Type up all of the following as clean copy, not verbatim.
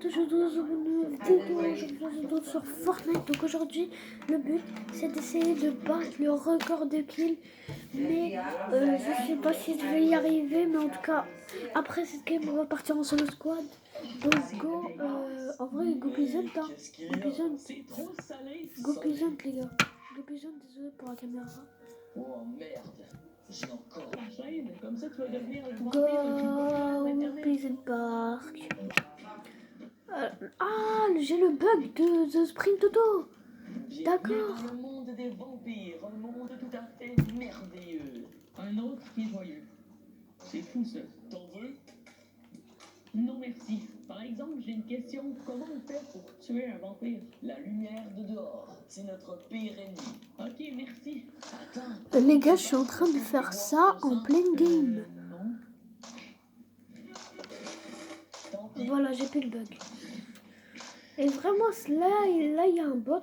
aujourd'hui une vidéo sur Fortnite. Donc aujourd'hui, le but c'est d'essayer de battre le record de kills. Mais je sais pas si je vais y arriver. Mais en tout cas, après cette game, on va partir en solo squad. Donc go, en vrai, go Peasant, hein. Go Peasant. Go Peasant, les gars. Go Peasant, désolé pour la caméra. Oh merde, j'ai encore la chaîne, comme ça tu vas devenir le Go Peasant Park. J'ai le bug de Sprint Auto. D'accord. Le monde des vampires, un monde tout à fait merveilleux. Un autre qui est joyeux. C'est fou ça. T'en veux? Non merci. Par exemple, j'ai une question. Comment on fait pour tuer un vampire? La lumière de dehors. C'est notre pire ennemi. Ok, merci. Attends. Les gars, je suis en train de faire ça en pleine game. Non. Voilà, j'ai plus le bug. Et vraiment, là, il y a un bot.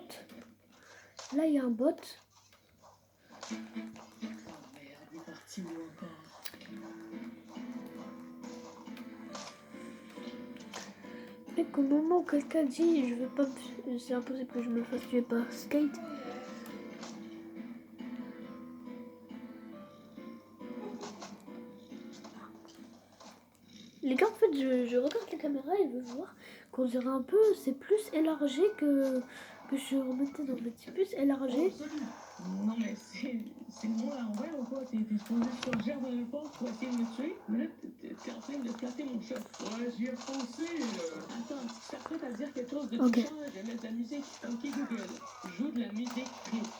Là, il y a un bot. Oh merde, il est parti où encore? Et qu'au moment où quelqu'un dit, je veux pas, c'est impossible que je me fasse tuer par Skate. Les gars, en fait, je regarde la caméra et je veux voir qu'on dirait un peu, c'est plus élargi que je remettais dans le petit plus élargi. Non mais c'est moi à l'envers ou quoi? T'es supposé surgir de nulle part pour essayer de me tuer? Mais là, t'es en train de flatter mon chat. Ouais, j'y ai pensé. Attends, tu t'apprêtes à dire quelque chose de Ok. touchant, je vais mettre de la musique. Ok Google, joue de la musique triste.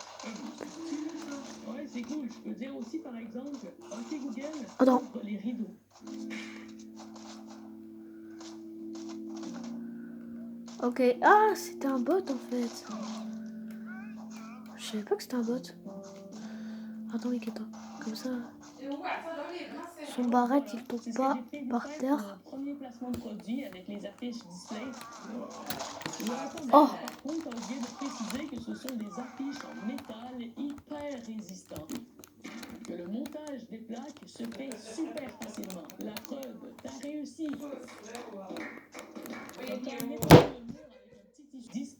Ouais, c'est cool. Je peux dire aussi par exemple, ok Google, Attends. ouvre les rideaux. Ok. Ah, c'était un bot en fait. Je savais pas que c'était un bot. Attends, Mike, attends. Comme ça. Son barrette, il tombe pas par terre. Premier placement de produit avec les affiches display. Oh. Par contre, t'as oublié de préciser que ce sont des affiches en métal hyper résistantes. Que le montage des plaques se fait super facilement. La preuve, t'as réussi.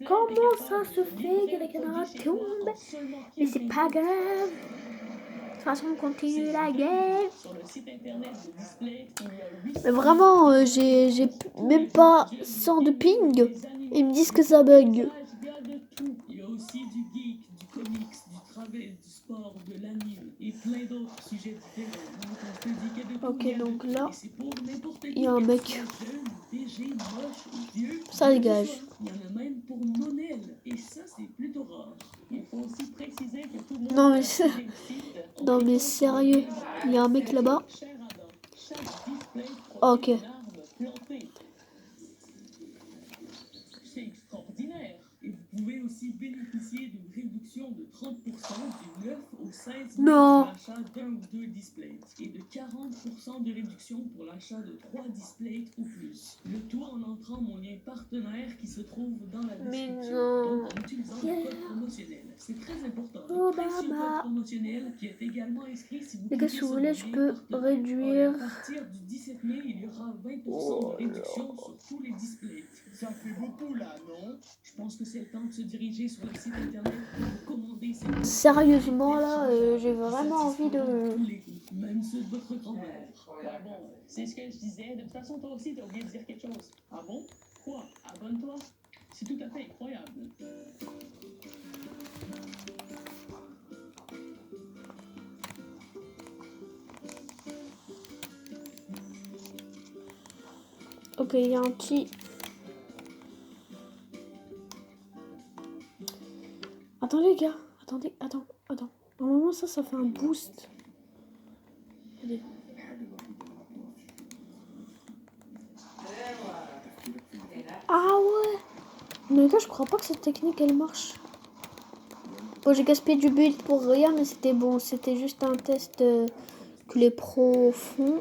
Comment ça se fait que la caméra tombe? Mais c'est pas grave. De toute façon, on continue la game. Mais vraiment, j'ai même pas 100 de ping. Ils me disent que ça bug. Il y a aussi du geek, du comics, du travel, du sport, de l'anime et plein d'autres sujets différents. Ok, donc là, il y a un mec. Ça dégage. Il y en a même pour Monel. Et ça, c'est plutôt rare. Il faut aussi préciser que tout le monde Non mais sérieux, il y a un mec là-bas. Ok. C'est extraordinaire. Et vous pouvez aussi bénéficier d'une réduction de 30% du 9 au 16 mai Non. pour l'achat d'un ou deux displays et de 40% de réduction pour l'achat de 3 displays ou plus. Le tout en entrant mon lien partenaire qui se trouve dans la description. Mais non. Donc en utilisant le code promotionnel. C'est très important. Oh, Le précieux maman. code promotionnel qui est également inscrit si vous Les gars, cliquez si vous sur voulez, le je lien peux partenaire. réduire. À partir du 17 mai, il y aura 20% de réduction sur tous les displays. Ça fait beaucoup là, non? Je pense que c'est le temps de se diriger sur le site internet pour commander ces... Sérieusement là, j'ai vraiment envie de... Même ceux de votre grand-mère. Ouais, bon, c'est ce que je disais. De toute façon, toi aussi, t'as oublié de dire quelque chose. Ah bon? Quoi? Abonne-toi? C'est tout à fait incroyable. Ok, il y a un petit... Attends les gars, attends. Normalement ça fait un boost. Allez. Ah ouais. Mais les gars, je crois pas que cette technique elle marche. Bon, j'ai gaspillé du build pour rien, mais c'était bon. C'était juste un test que les pros font.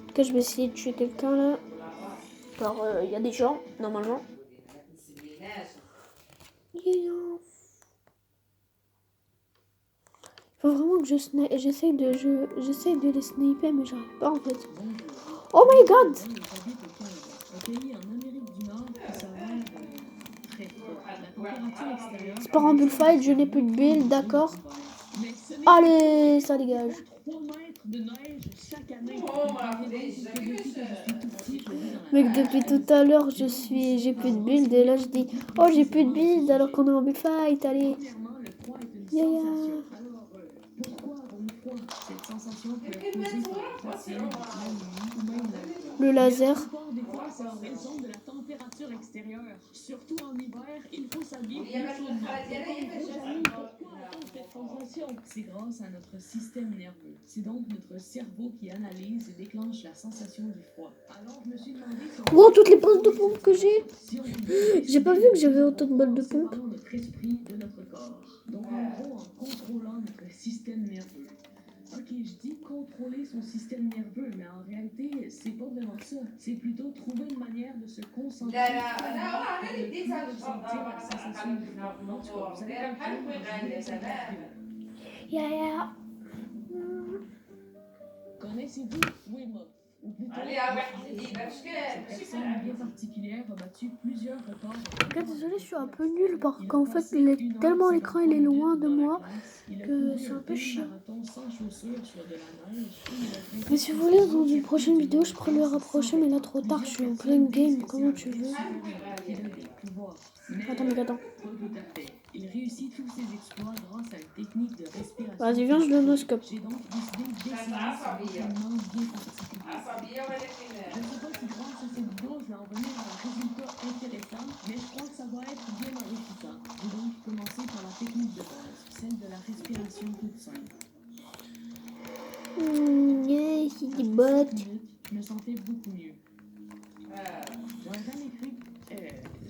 Ok, je vais essayer de tuer quelqu'un là. Alors, il y a des gens, normalement. Faut vraiment que j'essaye de les sniper, mais j'arrive pas en fait. Oh my god! température extérieure. C'est pas un bullfight, je n'ai plus de build, d'accord. Mais ce n'est Allez, ça dégage. 3 mètres de neige chaque année. Depuis que je suis tout petit, je vis dans la Mec, depuis tout à l'heure, j'ai plus de build et là je dis, oh j'ai plus de build alors qu'on est en bullfight, allez. Premièrement, le froid est une Yeah. sensation. Alors, pourquoi avons-nous froid? Cette sensation peut être causée par la fatigue, l'anémie ou même Le laser. La plupart des fois, c'est en raison de la température extérieure. Surtout en hiver, il faut s'habiller plus chaudement. Donc, en gros, Jamy, pourquoi a-t-on cette sensation? C'est grâce à notre système nerveux. C'est donc notre cerveau qui analyse et déclenche la sensation du froid. Alors, je me suis demandé si on Oh, toutes les balles de pompe que j'ai. si on pouvait J'ai pas vu que j'avais autant de balles de pompe. séparer notre esprit de notre corps. Donc, en gros, en contrôlant notre système nerveux. Ok, je dis contrôler son système nerveux, mais en réalité, c'est pas vraiment ça. C'est plutôt trouver une manière de se concentrer pour ne plus ressentir la sensation du froid. En tout cas, vous allez comprendre, je vais laisser la vidéo. Yeah. Connaissez-vous Wim Hof? Ou plutôt, cette personne bien particulière a battu plusieurs records. Ok, désolé, je suis un peu nulle parce qu'en fait, tellement l'écran il est loin de moi que c'est un peu chiant. Mais si vous voulez, dans une prochaine vidéo, je pourrais le rapprocher, mais là trop tard, je suis en plein game, comment tu veux. Attends. Il réussit tous ses exploits grâce à une technique de respiration. Vas-y, viens, je le noscope. J'ai donc décidé d'essayer ce entraînement bien particulier. Je ne sais pas si grâce à cette vidéo, je vais en venir à un résultat intéressant, mais je crois que ça va être bien enrichissant. J'ai donc commencé par la technique de base, celle de la respiration toute simple. Yeah, c'est des Après bottes. 5 minutes, je me sentais beaucoup mieux. J'aurais jamais cru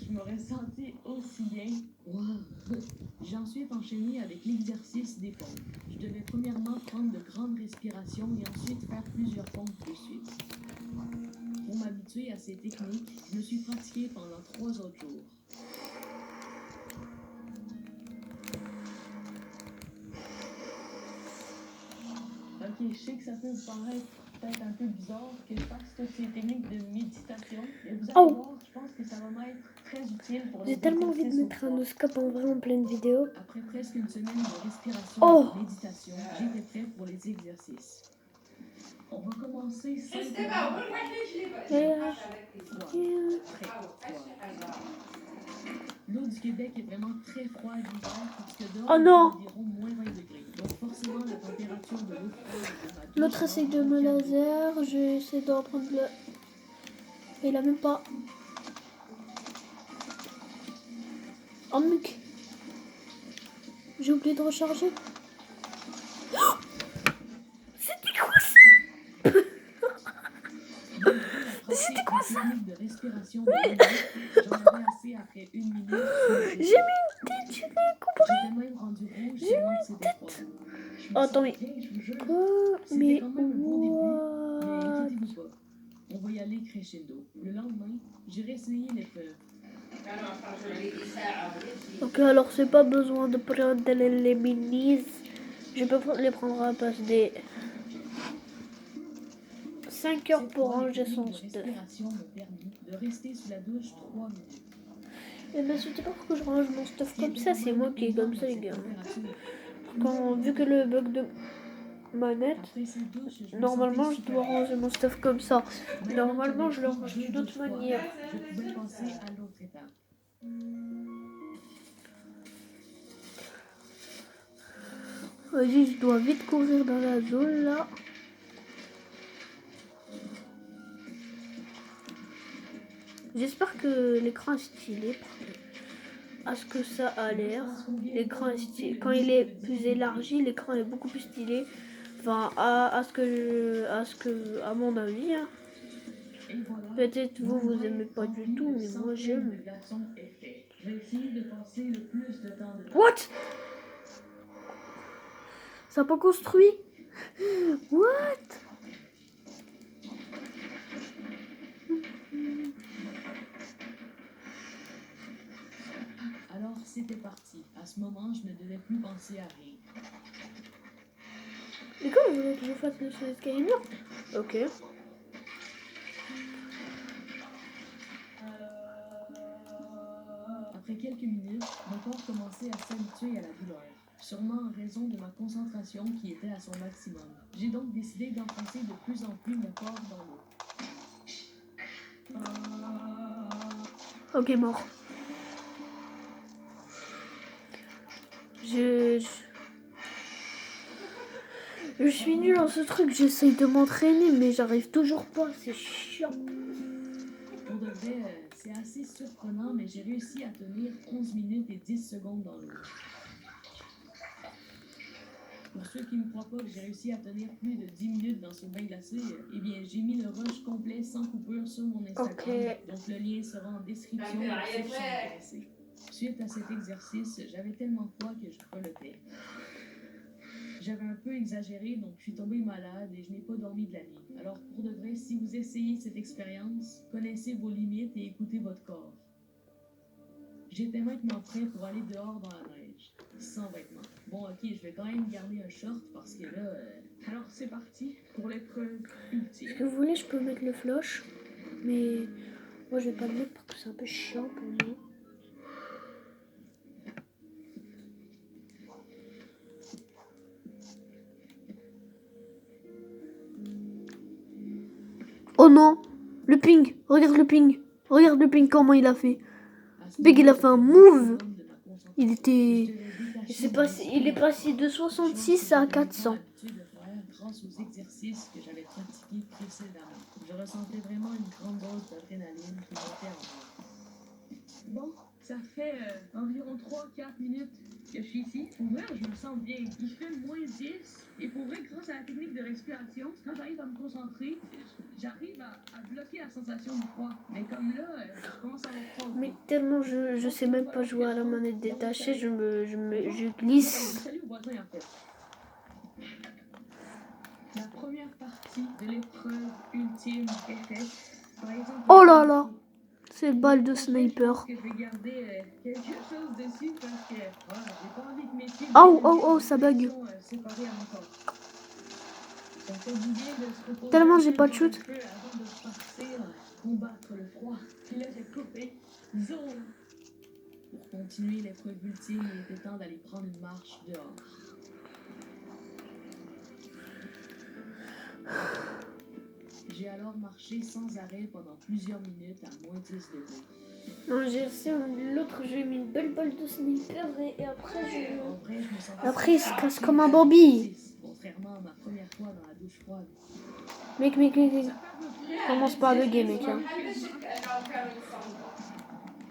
je m'aurais senti aussi bien. Wow. J'ai ensuite enchaîné avec l'exercice des pompes. Je devais premièrement prendre de grandes respirations et ensuite faire plusieurs pompes de suite. Pour m'habituer à ces techniques, je me suis pratiqué pendant 3 autres jours. Ok, je sais que ça peut vous paraître peut-être un peu bizarre que je fasse toutes ces techniques de méditation, mais vous allez voir, je pense que ça va m'être très utile pour les J'ai tellement envie de exercices au mettre un froid. noscope en vrai en pleine vidéo. Après presque une semaine de respiration Oh. et de méditation, j'étais prêt pour les exercices. On va commencer simplement. L'eau du Québec est vraiment très froide l'hiver parce que dehors, Oh non. il fait environ moins 20 degrés. Donc forcément, la température de l'eau froide de ma douche L'autre essaye de me laser, je vais essayer d'en prendre le... Et il a même pas... Oh mec, j'ai oublié de recharger. Oh, c'était quoi ça? C'était quoi ça? De respiration de j'en avais assez après 1 minute. J'ai mis une tête, tu l'as compris? J'étais même rendu rouge tellement que c'était froid. Je me Attends, mais... sentais, je vous jure, Quoi? c'était Mais... quand même un bon début, mais What? inquiétez-vous pas. On va y aller crescendo. Le lendemain, j'ai réessayé l'épreuve. Ok, alors c'est pas besoin de prendre les minis. Je peux les prendre à base des 5 heures pour ranger son stuff. Respiration m'a permis de rester sous la douche 3 minutes. Et ben je sais pas pourquoi je range mon stuff comme ça, c'est moi qui est comme ça les gars. Vu que le bug de manette, normalement je dois ranger mon stuff comme ça. Normalement je le range d'une autre manière. Je pouvais passer à l'autre étape. Vas-y, je dois vite courir dans la zone là. J'espère que l'écran est stylé. À ce que ça a l'air. L'écran est stylé. Quand il est plus élargi, l'écran est beaucoup plus stylé. Enfin, à mon avis. Hein. Peut-être vous aimez pas du tout, mais moi j'aime. What? Ça n'a pas construit? What? Alors c'était parti. À ce moment, je ne devais plus penser à rien. Mais comment vous voulez que je fasse le escalier? Ok. après quelques minutes, mon corps commençait à s'habituer à la douleur, sûrement en raison de ma concentration qui était à son maximum. J'ai donc décidé d'enfoncer de plus en plus mon corps dans l'eau. Ok, mort. Je suis nulle dans ce truc, j'essaye de m'entraîner, mais j'arrive toujours pas, c'est chiant. Pour de vrai, c'est assez surprenant, mais j'ai réussi à tenir 11 minutes et 10 secondes dans l'eau. Pour ceux qui ne me croient pas que j'ai réussi à tenir plus de 10 minutes dans ce bain glacé, eh bien, j'ai mis le rush complet sans coupure sur mon Instagram. Ok. Donc, le lien sera en description pour ceux qui sont intéressés. Suite à cet exercice, j'avais tellement froid que je relevais. J'avais un peu exagéré, donc je suis tombée malade et je n'ai pas dormi de la nuit. Alors, pour de vrai, si vous essayez cette expérience, connaissez vos limites et écoutez votre corps. J'étais maintenant prêt pour aller dehors dans la neige, sans vêtements. Bon, ok, je vais quand même garder un short parce que là... Alors, c'est parti pour l'épreuve ultime. Si vous voulez, je peux mettre le flush, mais moi je vais pas le mettre parce que c'est un peu chiant pour moi. Oh non, le ping, regarde le ping, comment il a fait. Big, il a fait un move. Il était, je sais pas, il est passé de 66 à 400. Grâce aux exercices que j'avais pratiqués précédemment. Je ressentais vraiment une grande dose d'adrénaline qui montait en moi. Bon, ça fait environ 3-4 minutes que je suis ici. Pour vrai, je me sens bien. Il fait moins 10. Et pour vrai, grâce à la technique de respiration, quand j'arrive à me concentrer, j'arrive à bloquer la sensation du froid. Mais comme là, je commence à avoir froid. Mais tellement je sais même pas jouer à la manette détachée, je glisse. Salut aux voisins, en fait. La première partie de l'épreuve ultime est faite. Par exemple, Oh là là, c'est le balle de sniper. je vais garder quelque chose dessus parce que voilà, j'ai pas envie que mes pieds Oh, ça bug. séparés en corps. Ça fait du bien de se reposer Tellement un j'ai peu pas de dans shoot. le feu avant de partir combattre le froid. Puis là, j'ai coupé zone. Pour continuer l'épreuve ultime, il était temps d'aller prendre une marche dehors. J'ai alors marché sans arrêt pendant plusieurs minutes à moins 10 degrés. Non, j'ai aussi l'autre, j'ai mis une belle balle de sniper et après après il se casse comme un Bambi. Contrairement à ma première fois dans la douche froide. Mec, commence pas à bugger, mec. Hein.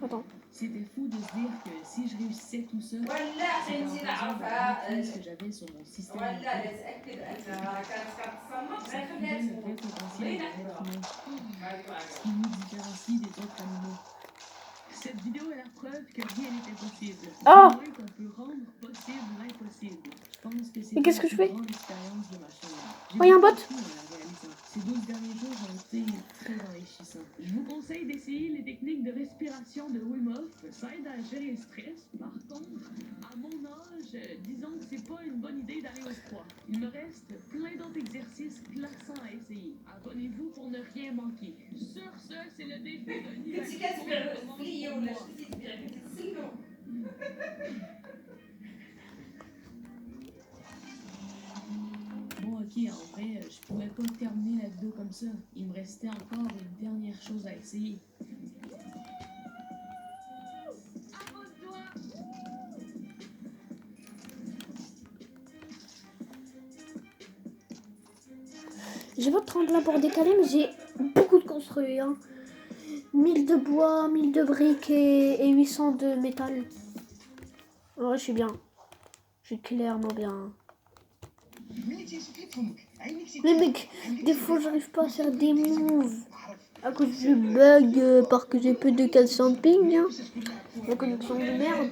Attends. C'était fou de se dire que si je réussissais tout ça, c'était en raison de la maîtrise que j'avais sur mon système immunitaire. Ça prouvait le vrai potentiel de l'être humain, ce qui nous différencie des autres animaux. Cette vidéo est la preuve que rien n'était possible. Oh! Du moins qu'on peut rendre possible l'impossible. Je pense que c'est Et qu'est-ce que je fais? une grande expérience de ma chaîne. Oh, y a un bot? Ces 12 derniers jours ont été très enrichissants. Je vous conseille d'essayer les techniques de respiration de Wim Hof. Ça aide à gérer le stress. Par contre, à mon âge, disons que c'est pas une bonne idée d'aller au froid. Il me reste plein d'autres exercices glaçants à essayer. Abonnez-vous pour ne rien manquer. Sur ce, c'est le défi de l'hiver. Bon, ok, en vrai, je pourrais pas terminer la vidéo comme ça. Il me restait encore une dernière chose à essayer. J'ai pas de tremplin pour décaler, mais j'ai beaucoup de construits. Hein. 1000 de bois, 1000 de briques et 800 de métal. Ouais, je suis bien. Je suis clairement bien. Mais mec, des fois j'arrive pas à faire des moves à cause du bug parce que j'ai plus de 400 de ping. Hein. La connexion de merde.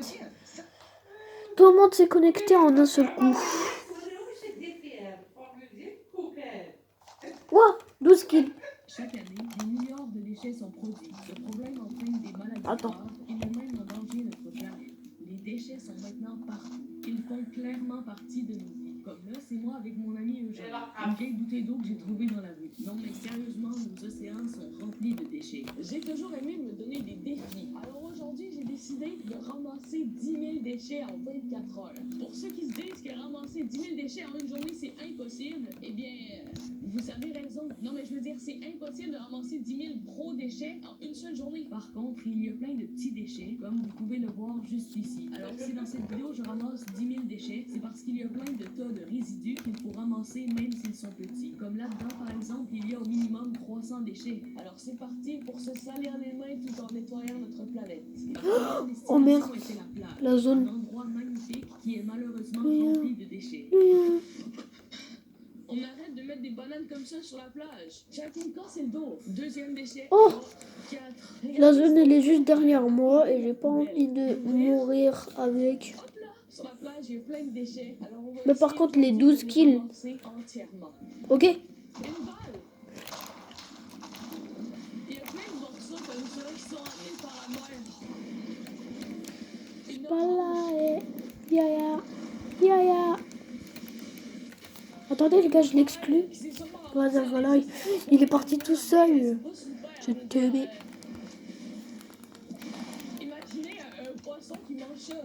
Tout le monde s'est connecté en un seul coup. Ouah, 12 kills. Chaque année, des milliards de déchets sont produits. Ce problème entraîne des maladies graves et met même en danger notre planète. Les déchets sont maintenant partout. Ils font clairement partie de nos vies. Comme là, c'est moi avec mon ami Eugène. Une vieille bouteille d'eau que j'ai trouvée dans la rue. Non mais sérieusement, nos océans sont remplis de déchets. J'ai toujours aimé me donner des défis. Alors aujourd'hui, j'ai décidé de ramasser 10 000 déchets en 24 heures. Pour ceux qui se disent que ramasser 10 000 déchets en une journée, c'est impossible, eh bien, vous avez raison. Non, mais je veux dire, c'est impossible de ramasser 10 000 gros déchets en une seule journée. Par contre, il y a plein de petits déchets, comme vous pouvez le voir juste ici. Alors, si dans cette vidéo, je ramasse 10 000 déchets, c'est parce qu'il y a plein de tas de résidus qu'il faut ramasser même s'ils sont petits. Comme là-dedans, par exemple, il y a au minimum 300 déchets. Alors, c'est parti pour se salir les mains tout en nettoyant notre planète. Oh merde, Était la plage, la zone. un endroit magnifique qui est malheureusement Oui. rempli de déchets. On arrête de mettre des bananes comme ça sur la plage. Chacun casse le dos. Deuxième déchet. Oh, 4. la zone elle est juste derrière moi et j'ai pas envie de mourir avec. Hop là, sur la plage, il y a plein de déchets. Alors on va Mais par essayer contre, les aujourd'hui 12 de kills. ramasser entièrement. Ok. Une balle. Il y a plein de morceaux comme ça qui sont amenés par la mer. Une Voilà, ya. Attendez les gars, je l'exclus. Voilà, il est parti tout seul. Je te mets. Imaginez un poisson qui mange ça.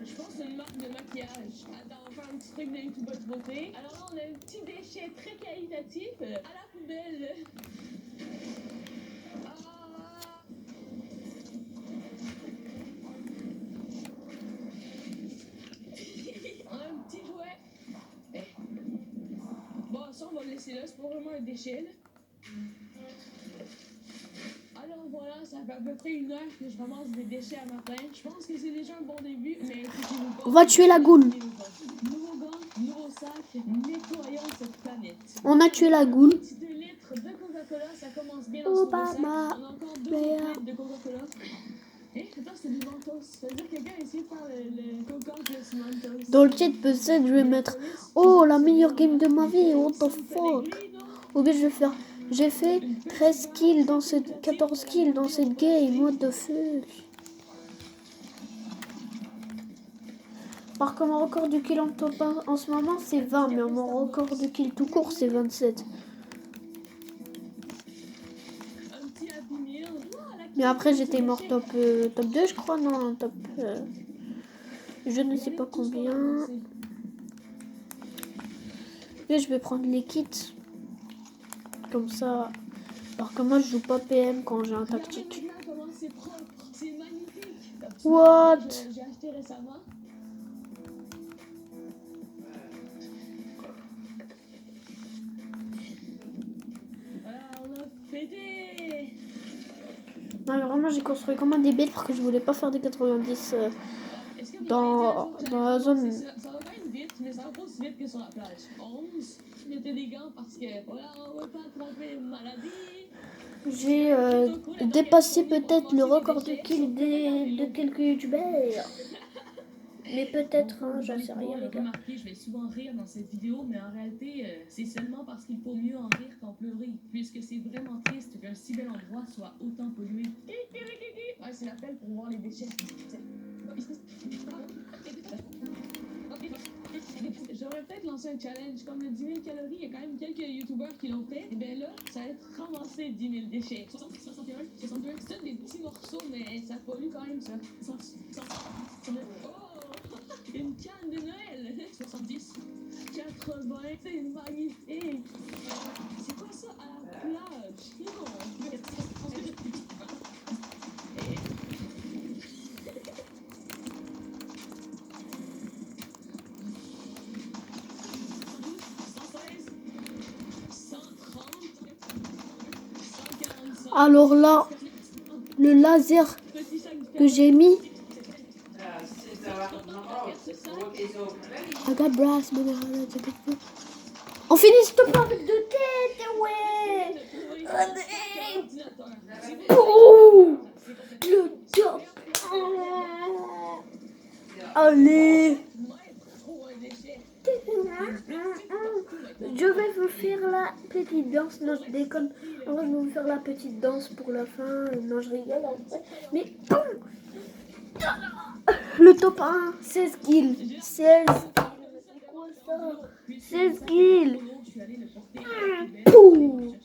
Je pense que c'est une marque de maquillage. Attends, on va faire un petit truc de YouTube de beauté. Alors là, on a un petit déchet très qualitatif à la poubelle. On a un petit jouet. Bon, ça, on va le laisser là. C'est pas vraiment un déchet, là. Alors voilà, ça fait à peu près 1 heure que je ramasse des déchets à matin. Je pense que c'est déjà un bon début, mais On va tuer la goule. Nouveau gant, nouveau sac, nettoyons cette planète. On a tué la goule. 2 litres de Coca-Cola, ça commence bien dans ce nouveau sac. On a encore 2 litres de Coca-Cola. Attends, c'est du Mentos. Ça veut dire que quelqu'un a essayé de faire le Coca plus Mentos. Dans le chat, peut-être je vais mettre oh, la meilleure game de ma vie. What the fuck. Ok, je vais faire. J'ai fait 13 kills dans cette 14 kills dans cette game. What the fuck. Par contre, mon record de kill en ce moment, c'est 20. Mais mon record de kill tout court, c'est 27. Mais après, j'étais mort top 2, je crois. Non, top... je ne sais pas combien. Et je vais prendre les kits. Comme ça. Alors que moi, je joue pas PM quand j'ai un tactique. What? J'ai acheté récemment. Non, mais vraiment, j'ai construit comme un débile parce que je voulais pas faire des 90 dans la zone. Ça va quand même vite, mais ça va pas aussi vite que sur la plage. 11, mettez des gants parce que voilà, on va pas attraper une maladie. J'ai dépassé peut-être le record de kill de quelques youtubeurs. Mais peut-être, hein, j'en sais rien, les gars. Remarquez, je vais souvent rire dans cette vidéo, mais en réalité, c'est seulement parce qu'il faut mieux en rire qu'en pleurer, puisque c'est vraiment triste qu'un si bel endroit soit autant pollué. Ouais, c'est l'appel pour voir les déchets. J'aurais peut-être lancé un challenge, comme le 10 000 calories, il y a quand même quelques youtubeurs qui l'ont fait. Et bien là, ça va être ramasser 10 000 déchets. 60, 61, 62, c'est des petits morceaux, mais ça pollue quand même ça. 100, 100, 100, oh! Une canne de Noël. 70, 80, c'est magnifique. C'est quoi ça à la plage? Non. Alors là, le laser que j'ai mis. On finit s'il te plaît avec 2 têtes, ouais. Oh, le top. Allez. Je vais vous faire la petite danse. Non, je déconne. En vrai, je vais vous faire la petite danse pour la fin. Non, je rigole en fait. Mais boum, le top 1, 16 kills. 16. C'est quoi ça? 16 kills. Poum.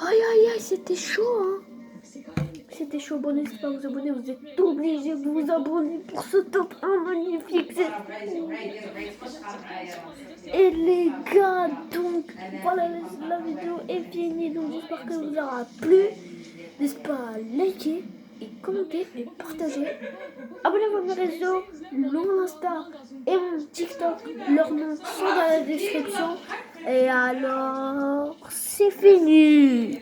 Oh Aïe aïe aïe, c'était chaud hein. C'est quand même C'était chaud, bon, n'hésitez pas à vous abonner, vous êtes obligés de vous abonner pour ce top 1 magnifique. Et les gars, donc voilà, la vidéo est finie, donc j'espère que vous aura plu. N'hésitez pas à liker et commenter et partager. Abonnez-vous à mes réseaux, mon Insta et mon TikTok, leurs noms sont dans la description. Et alors, c'est fini.